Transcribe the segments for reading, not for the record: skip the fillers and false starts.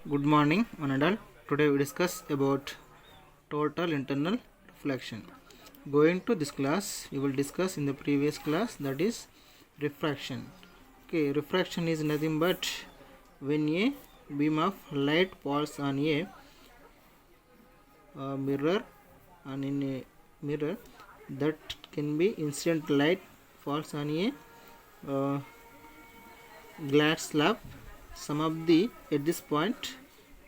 Good morning, one and all. Today we discuss about total internal reflection. Going to this class, we will discuss in the previous class, that is refraction. Okay, refraction is nothing but when a beam of light falls on a mirror, and in a mirror that can be incident light falls on a glass slab. Some of the at this point,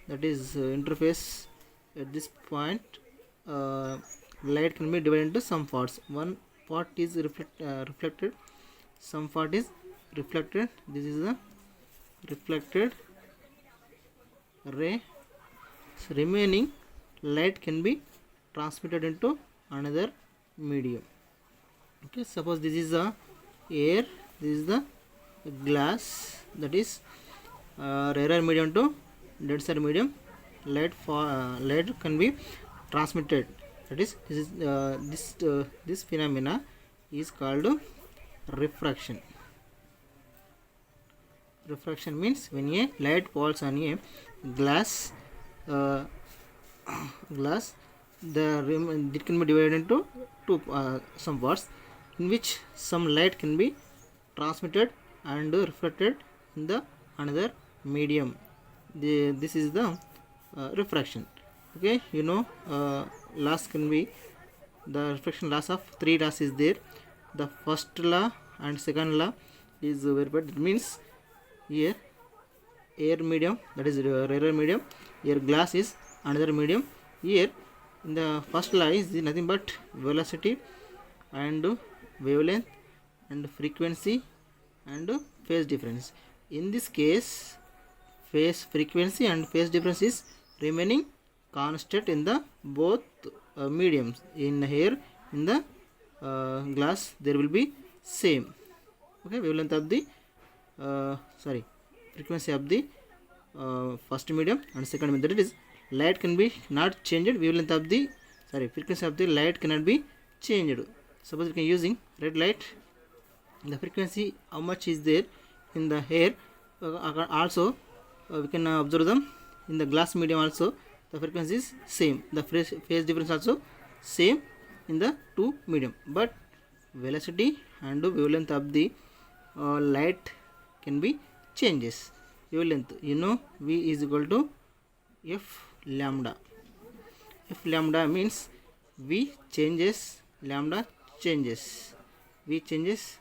that is interface at this point, light can be divided into some parts. One part is reflected, some part is reflected. This is the reflected ray. So remaining light can be transmitted into another medium. Okay, suppose this is the air, this is the glass, that is rarer medium to denser medium. Light can be transmitted. That is this phenomena is called refraction. Refraction means when a light falls on a glass, it can be divided into some parts, in which some light can be transmitted and reflected in the another medium. This is the refraction. Okay, laws can be, the refraction laws of three laws is there. The first law and second law is verified. It means here air medium, that is rarer medium, here glass is another medium. Here in the first law is nothing but velocity and wavelength and frequency and phase difference. In this case, phase frequency and phase difference is remaining constant in the both mediums. In here, in the glass, there will be same. Okay, wavelength of the frequency of the first medium and second medium. That is, light can be not changed. Wavelength of the frequency of the light cannot be changed. Suppose we can using red light. The frequency how much is there in the air, also we can observe them in the glass medium. Also the frequency is same, the phase difference also same in the two medium, but velocity and wavelength of the light can be changes. Wavelength, V is equal to F lambda. F lambda means V changes, lambda changes. V changes,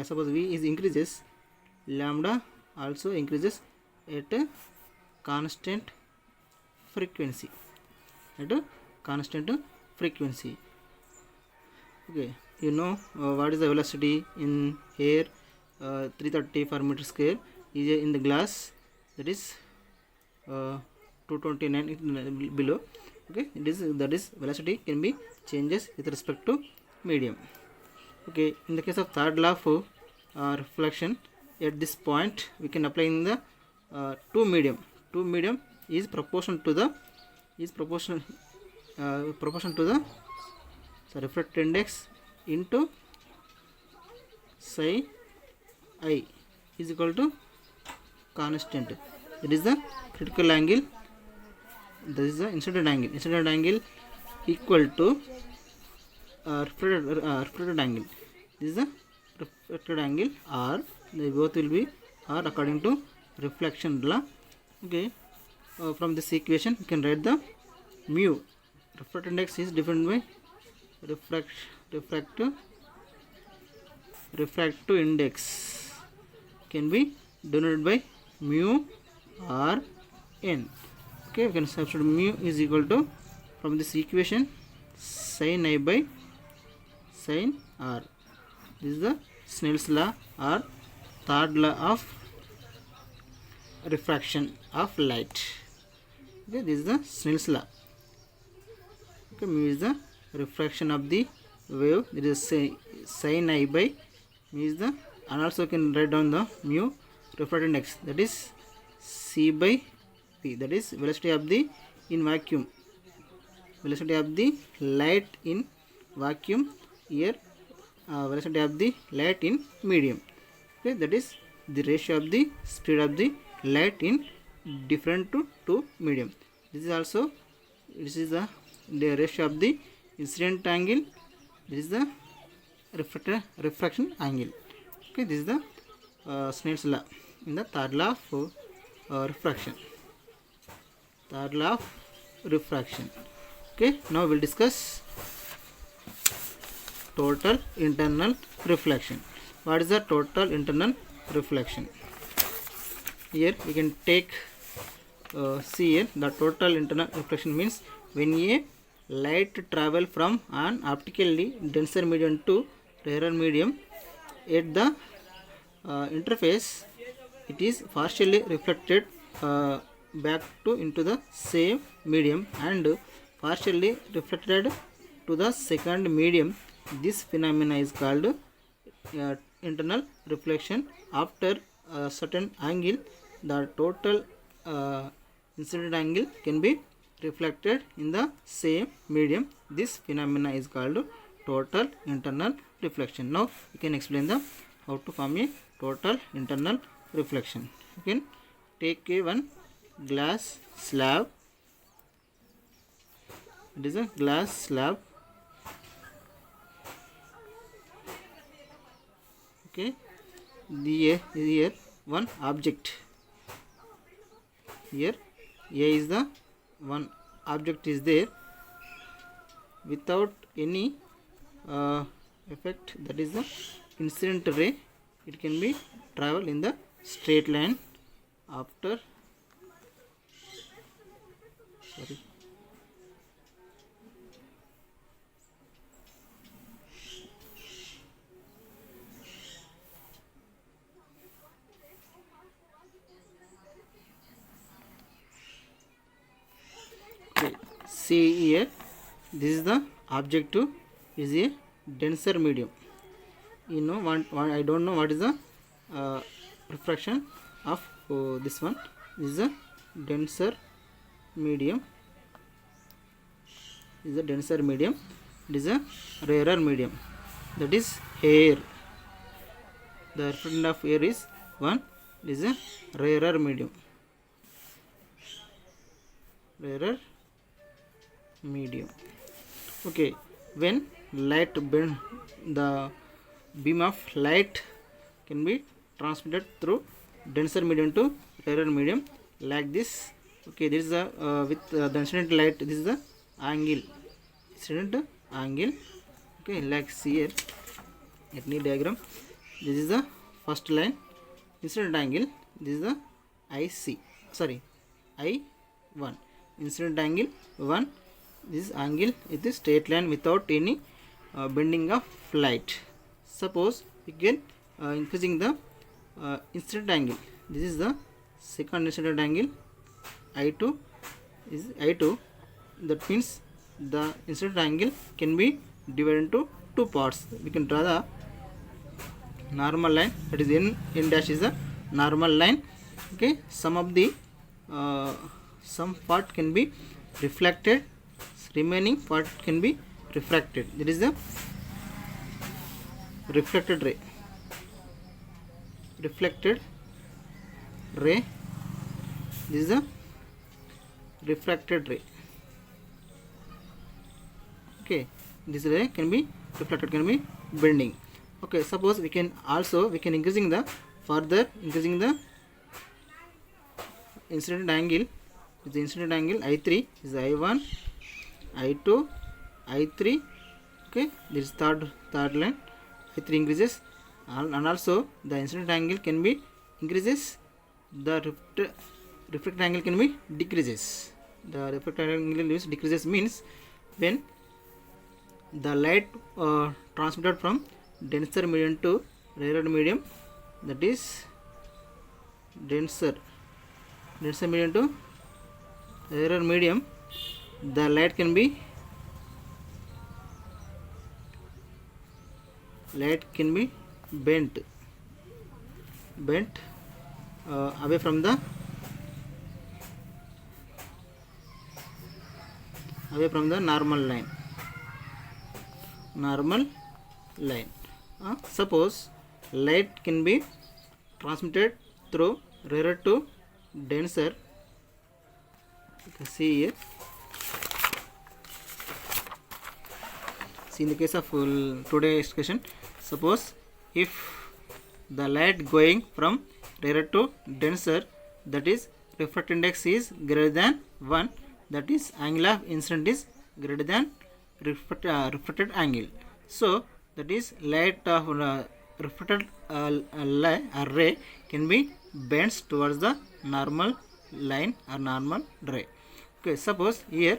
suppose V is increases, lambda also increases at a constant frequency. Okay, what is the velocity in air? 330 per meter square is in the glass, that is 229 below. Okay, that is velocity can be changes with respect to medium. Okay, in the case of third law of reflection, at this point we can apply in the two medium is proportional to the refractive index into psi I is equal to constant. That is the critical angle, that is the incident angle equal to refracted angle. This is the refracted angle R. They both will be R according to reflection law. Okay, from this equation we can write the mu. Refracted index is defined by refractive index can be denoted by mu R n. Okay, we can substitute mu is equal to, from this equation, sin I by sin R. This is the Snell's law or third law of refraction of light. Okay, this is the Snell's law. Okay, mu is the refraction of the wave. It is sin I by mu is the, and also can write down the mu refracted index, that is C by P, that is velocity of the in vacuum, velocity of the light in vacuum. Here velocity of the light in medium. Okay, that is the ratio of the speed of the light in different to to medium. This is also, this is the ratio of the incident angle, this is the refraction angle. Okay, this is the Snell's law in the third law of refraction. Third law of refraction. Okay, now we'll discuss total internal reflection. What is the total internal reflection? Here we can take see here, the total internal reflection means when a light travel from an optically denser medium to rarer medium, at the interface it is partially reflected back to into the same medium and partially reflected to the second medium. This phenomena is called internal reflection. After a certain angle, the total incident angle can be reflected in the same medium. This phenomena is called total internal reflection. Now we can explain the how to form a total internal reflection. You can take a one glass slab. It is a glass slab. Okay, here one object. Here A is the one object is there without any effect, that is the incident ray. It can be travel in the straight line after see here, this is the objective is a denser medium. You know what I don't know what is the refraction of this one. This is a denser medium. This is a denser medium. It is a rarer medium, that is air. The refraction of air is 1. This is a rarer medium. Rarer medium. Okay, when light bend, the beam of light can be transmitted through denser medium to rarer medium like this. Okay, this is the with the incident light, this is the angle, incident angle. Okay, like see here, let me diagram. This is the first line, incident angle. This is the IC, sorry, I1, incident angle 1. This angle is the straight line without any bending of light. Suppose we can increasing the incident angle. This is the second incident angle, I2 is I2. That means the incident angle can be divided into two parts. We can draw the normal line, that is n dash is the normal line. Okay, some of the some part can be reflected, remaining part can be refracted. That is the reflected ray. Reflected ray. This is the refracted ray. Okay, this ray can be reflected, can be bending. Okay, suppose we can also increasing the further increasing the incident angle. The incident angle I3 is I1, I2, I3. Okay, this is third line. I3 increases, and also the incident angle can be increases. The refracted angle can be decreases. The refracted angle is decreases means when the light transmitted from denser medium to rarer medium, that is denser medium to rarer medium, the light can be bent away from the normal line. Suppose light can be transmitted through rarer to denser. You can see here. See, in the case of today's question, suppose if the light going from rarer to denser, that is refractive index is greater than 1, that is angle of incident is greater than refracted angle. So that is light of refracted ray can be bent towards the normal line or normal ray. Okay, suppose here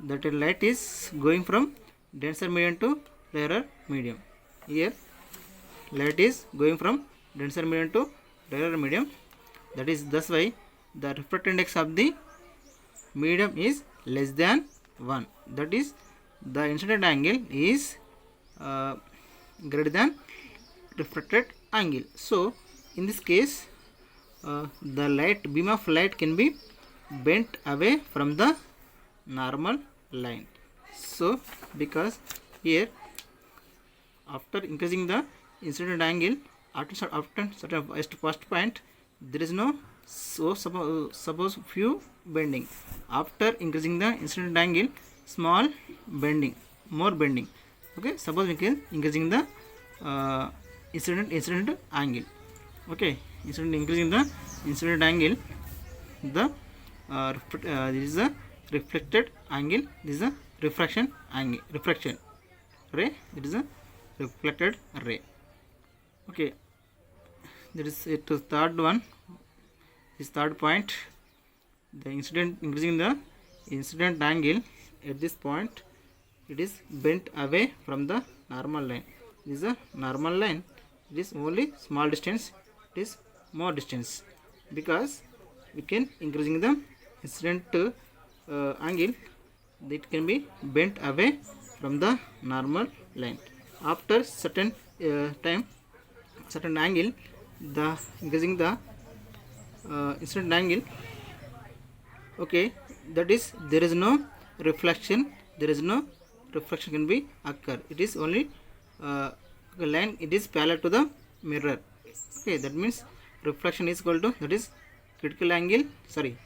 that light is going from denser medium to rarer medium. Here light is going from denser medium to rarer medium. That is thus why the refractive index of the medium is less than 1. That is the incident angle is greater than refracted angle. So in this case the beam of light can be bent away from the normal line. So because here after increasing the incident angle after certain first point there is no, so suppose few bending. After increasing the incident angle, small bending, more bending. Okay, suppose we can increasing the incident angle. Okay, increasing the incident angle, the this is a reflected angle, this is a refraction angle, refraction ray, it is a reflected ray. Okay, there is it to third one. This third point, the incident increasing the incident angle at this point, it is bent away from the normal line. This is a normal line. It is only small distance. It is more distance because we can increasing the incident angle. It can be bent away from the normal line. After certain time, certain angle, the increasing the incident angle. Okay, that is there is no reflection. There is no reflection can be occur. It is only line. It is parallel to the mirror. Okay, that means reflection is equal to, that is critical angle. Sorry,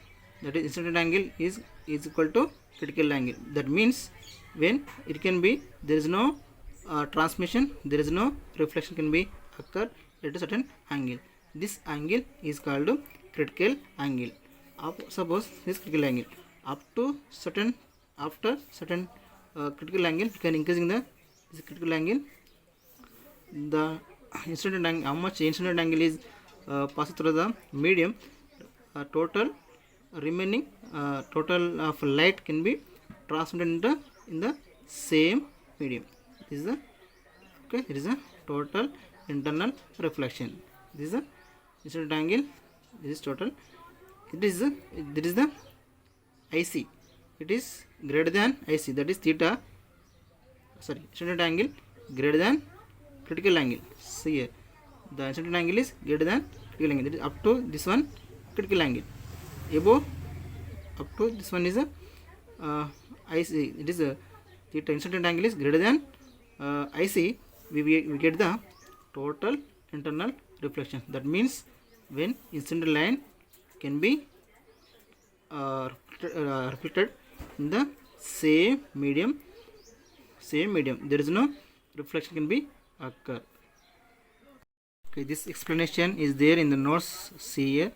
that is incident angle is equal to critical angle. That means when it can be, there is no transmission, there is no reflection can be occur at a certain angle. This angle is called critical angle. Suppose this critical angle up to certain, after certain critical angle, we can increasing the this critical angle. The incident angle, how much incident angle is passed through the medium, total remaining total of light can be transmitted in the same medium. This is the, okay, it is a total internal reflection. This is the incident angle. This is total. It is the IC. It is greater than IC. That is theta. Sorry, incident angle greater than critical angle. See here, the incident angle is greater than critical angle. That is up to this one critical angle. Above up to this one is a IC. It is a theta. Incident angle is greater than IC. We get the total internal reflection. That means when incident line can be reflected in the same medium, there is no reflection can be occur. Okay, this explanation is there in the notes. See here,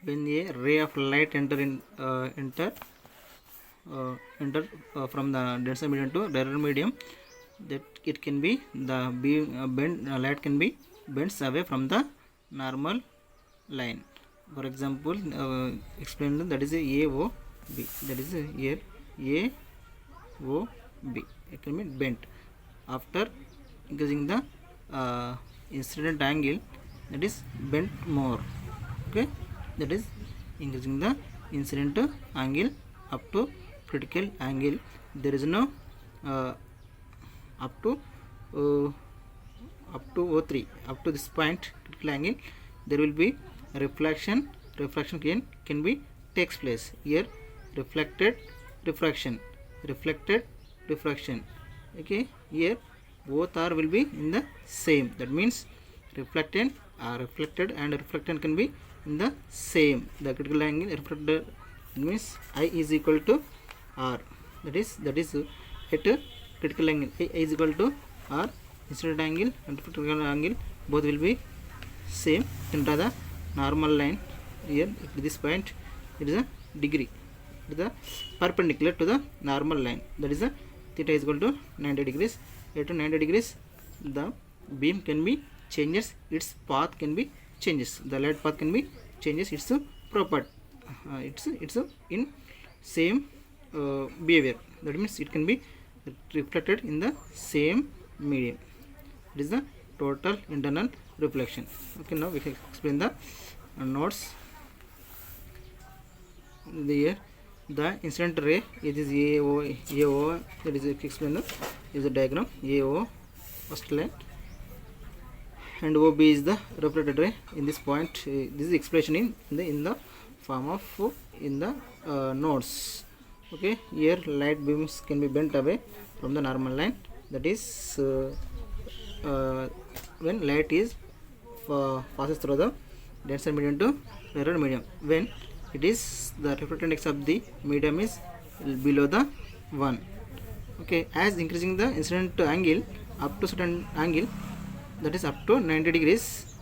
when a ray of light enter from the denser medium to rarer medium, that it can be the beam light can be bends away from the normal line. For example, explain that is a AOB. That is here AOB. It can be bent after increasing the incident angle. That is bent more. Okay, that is increasing the incident angle up to critical angle. There is no up to O3, up to this point critical angle, there will be reflection can be takes place. Here reflected refraction. Okay, here both are will be in the same. That means reflected and reflectant can be in the same. The critical angle, It means I is equal to R. That is at critical angle. I is equal to R. Incident angle and critical angle both will be same. You can draw the normal line here. At this point, it is a degree. It is the perpendicular to the normal line. That is the theta is equal to 90 degrees. At 90 degrees, the beam can be changes. Its path can be changes. The light path can be changes. Its property. It's in same behavior. That means it can be reflected in the same medium. It is the total internal reflection. Okay, now we can explain the notes. Here the incident ray, it is AO. That is explained is the diagram. AO first line and OB is the reflected ray. In this point, this is expression in the form of in the nodes. Okay, here light beams can be bent away from the normal line. That is when light is passes through the denser medium to rarer medium. When it is the reflected index of the medium is below the 1. Okay, as increasing the incident angle up to certain angle, that is up to 90 degrees.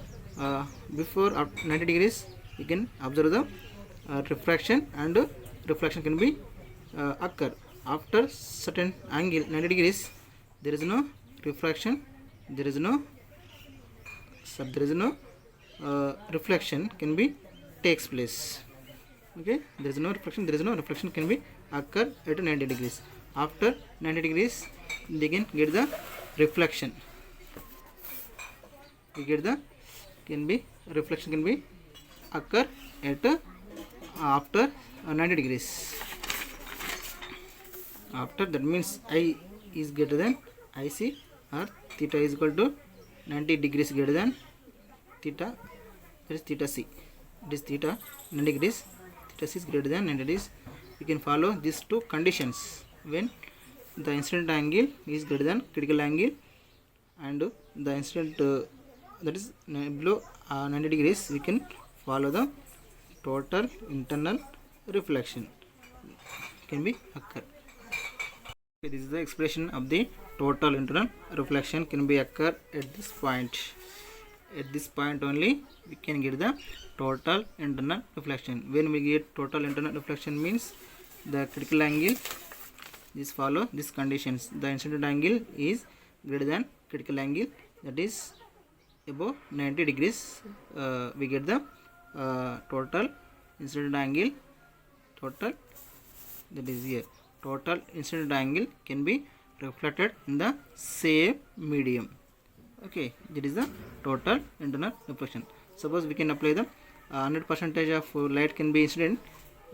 Before up 90 degrees, you can observe the refraction, and reflection can be occur. After certain angle 90 degrees, there is no refraction. There is no reflection can be takes place. Okay, there is no reflection. There is no reflection can be occur at 90 degrees. After 90 degrees, they can get the reflection. We get the reflection can be occur at after 90 degrees. After that means I is greater than IC, or theta is equal to 90 degrees greater than theta. That is theta C. It is theta 90 degrees. Theta C is greater than 90 degrees. We can follow these two conditions when the incident angle is greater than critical angle, and the incident that is below 90 degrees. We can follow the total internal reflection can be occur. Okay, this is the expression of the total internal reflection can be occur at this point. At this point only we can get the total internal reflection. When we get total internal reflection means the critical angle is follow these conditions. The incident angle is greater than critical angle, that is above 90 degrees. We get the total incident angle. Total, that is here, total incident angle can be reflected in the same medium. Okay, that is the total internal reflection. Suppose we can apply the 100% of light can be incident.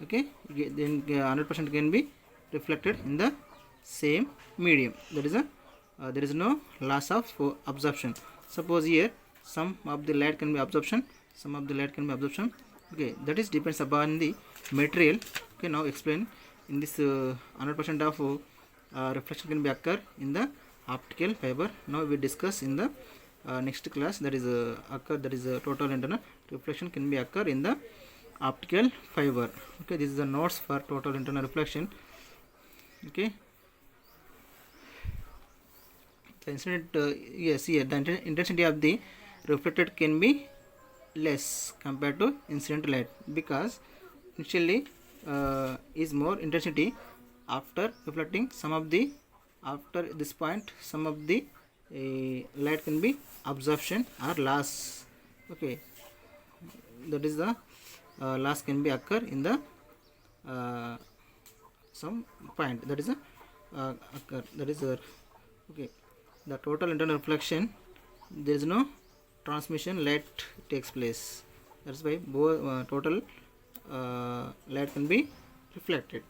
Okay, then 100% can be reflected in the same medium. That is there is no loss of absorption. Suppose here some of the light can be absorption, some of the light can be absorption. Okay, that is depends upon the material. Okay, now explain in this 100% of reflection can be occur in the optical fiber. Now we discuss in the next class, that is occur, that is total internal reflection can be occur in the optical fiber. Okay, this is the notes for total internal reflection. Okay, the incident yes, here the intensity of the reflected can be less compared to incident light, because initially is more intensity. After reflecting some of the, after this point some of the light can be absorption or loss. Okay, that is the loss can be occur in the some point, that is a occur, that is okay, the total internal reflection, there is no transmission light takes place. That's why total light can be reflected.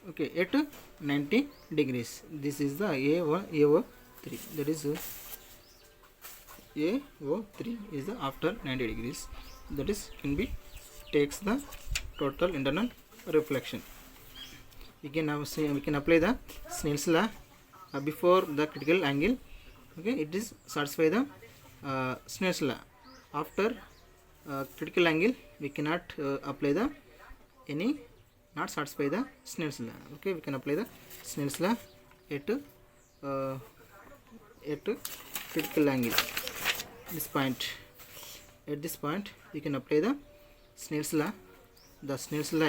Okay, at 90 degrees, this is the AO3, that is AO3 is the after 90 degrees, that is can be takes the total internal reflection. We can now say, we can apply the Snell's law before the critical angle. Okay, it is satisfy the Snell's law. After critical angle we cannot apply the any not satisfy the Snell's law. Okay, we can apply the Snell's law at critical angle. This point, at this point we can apply the Snell's law. The Snell's law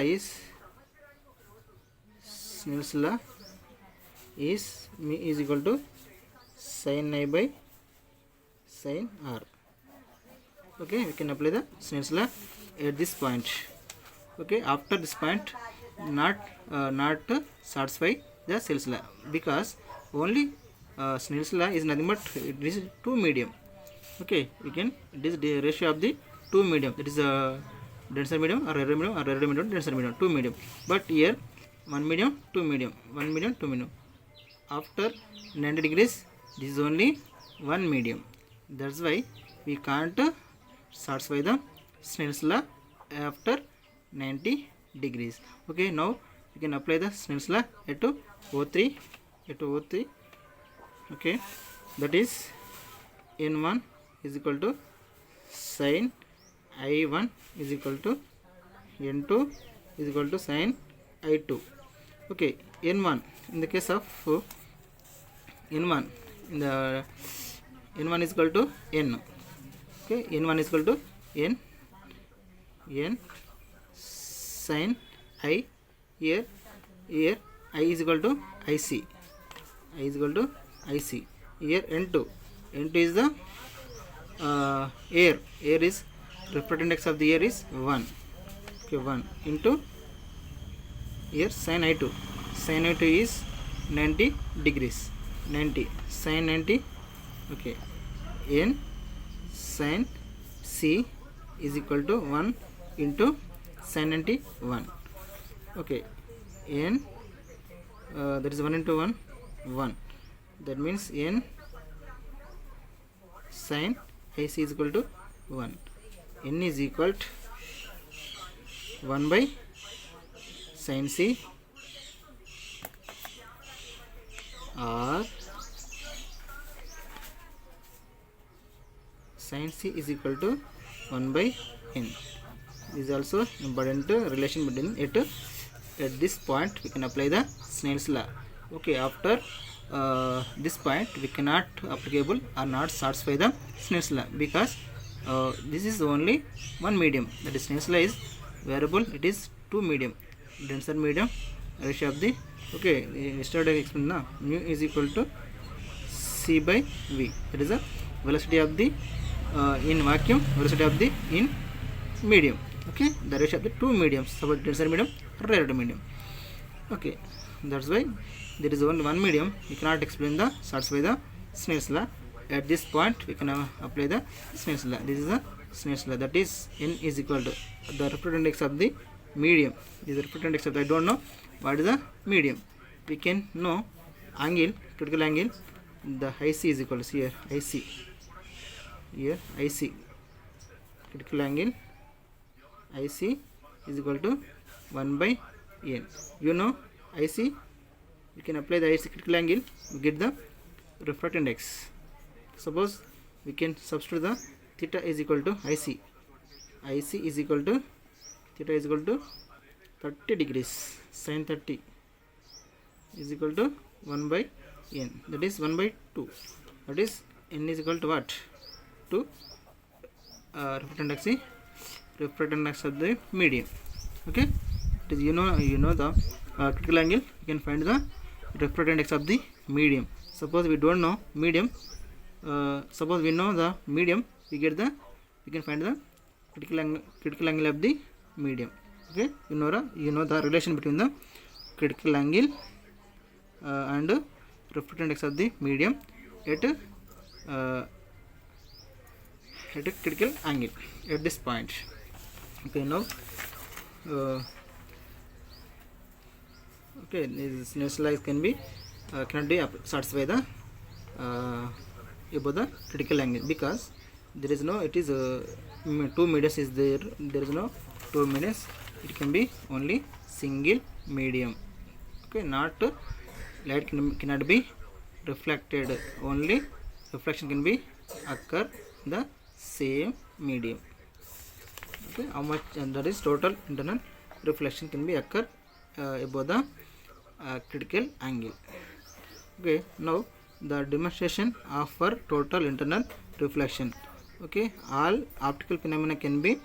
is equal to sin I by sin R. Okay, we can apply the Snell's law at this point. Okay, after this point not satisfy the Snell's law, because only Snell's law is nothing but it is two medium. Okay, we can, it is the ratio of the two medium, that is denser medium or rarer medium or rarer medium denser medium, two medium. But here one medium, two medium, one medium, two medium. After 90 degrees this is only one medium. That's why we can't satisfy the Snell's law after 90 degrees. Okay, now we can apply the Snell's law at O3. Okay, that is N1 is equal to sin I1 is equal to N2 is equal to sin I2. Okay, N1 in the case of N1 in the N1 is equal to N. Okay, N1 is equal to N sin I. Here I is equal to IC. Here N2 is the air is refractive index of the air is 1. Okay, 1 into here sin I2 is 90 degrees, 90 sin 90. Okay, N sin C is equal to 1 into sin 90 1. Okay, N that is 1 into 1 1, that means N sin IC is equal to 1. N is equal to 1 by sin C or sin C is equal to 1 by N. This is also important relation between it. At this point we can apply the Snell's law. Okay, after this point we cannot applicable or not satisfy the Snell's law, because this is only one medium. That is Snell's law is variable, it is two medium, denser medium, ratio of the, okay, yesterday I explained now, mu is equal to C by V. That is the velocity of the in vacuum, velocity of the in medium. Okay, the ratio of the two mediums, suppose denser medium, rarer medium. Okay, that's why there is only one medium, we cannot explain the satisfy the Snell's law. At this point we can apply the Snell's law. This is the Snell's law, that is N is equal to the refractive index of the medium. This is the refractive index of the, I don't know what is the medium. We can know angle, critical angle, the IC is equal to here IC, here IC, critical angle IC is equal to 1 by N. You know IC, you can apply the IC critical angle, we get the refractive index. Suppose we can substitute the theta is equal to IC is equal to theta is equal to 30 degrees, sin 30 is equal to 1 by N, that is 1 by 2, that is N is equal to what, to refractive index of the medium. Okay, it is, you know the critical angle, you can find the refractive index of the medium. Suppose we don't know medium, suppose we know the medium, we can find the critical angle of the medium. Okay, you know the relation between the critical angle and refractive index of the medium at a critical angle at this point. Okay, now okay, this Snell's law can be cannot be satisfy the above the critical angle, because there is no, it is two mediums is there, there is no two mediums, it can be only single medium. Okay, not light cannot be reflected, only reflection can be occur in the same medium. Okay, how much, and that is total internal reflection can be occur above the critical angle. Okay, now the demonstration of for total internal reflection. Okay, all optical phenomena can be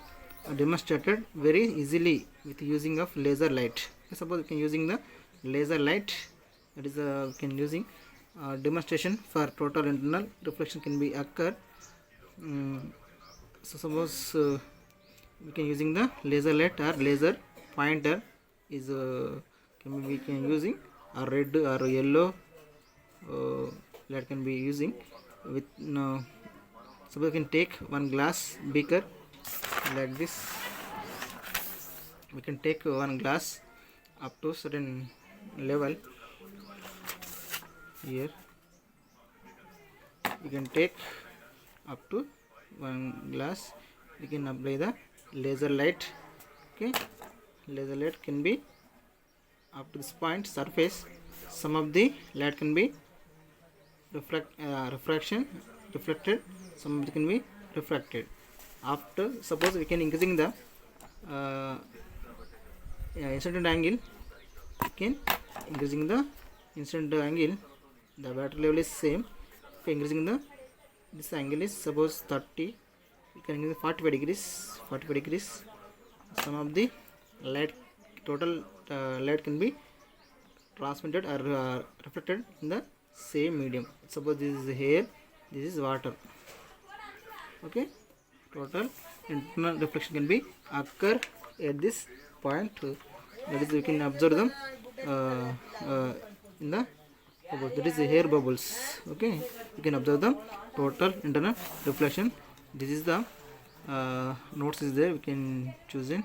demonstrated very easily with using of laser light. Suppose we can using the laser light, that is we can using demonstration for total internal reflection can be occur. So suppose we can using the laser light or laser pointer is we can using a red or yellow light can be using with suppose we can take one glass beaker like this. We can take one glass up to certain level. Here we can take up to one glass. We can apply the laser light. Okay, laser light can be up to this point surface. Some of the light can be reflected. Some of it can be refracted. After suppose we can increasing the incident angle, we can increasing the incident angle. The water level is same. Okay, increasing the this angle is suppose 30. You can increase 45 degrees. 45 degrees. Some of the light total light can be transmitted or reflected in the same medium. Suppose this is air, this is water. Okay, total internal reflection can be occur at this point. That is, we can observe them in the bubbles. That is the air bubbles. Okay, you can observe the total internal reflection. This is the notes is there. We can choose in.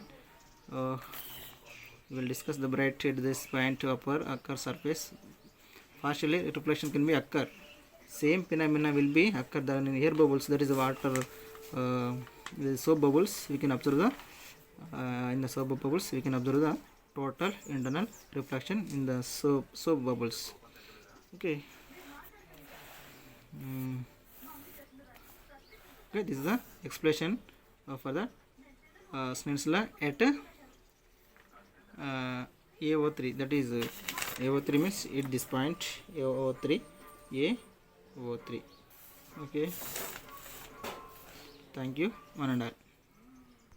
We will discuss the bright at this point upper occur surface. Partially reflection can be occur. Same phenomena will be occur in air bubbles. That is the water. The soap bubbles. We can observe the in the soap bubbles. We can observe the total internal reflection in the soap bubbles. Okay. Okay, this is the explanation for the Snell's law at AO3. That is AO3 means at this point AO3. Okay. Thank you, one and all.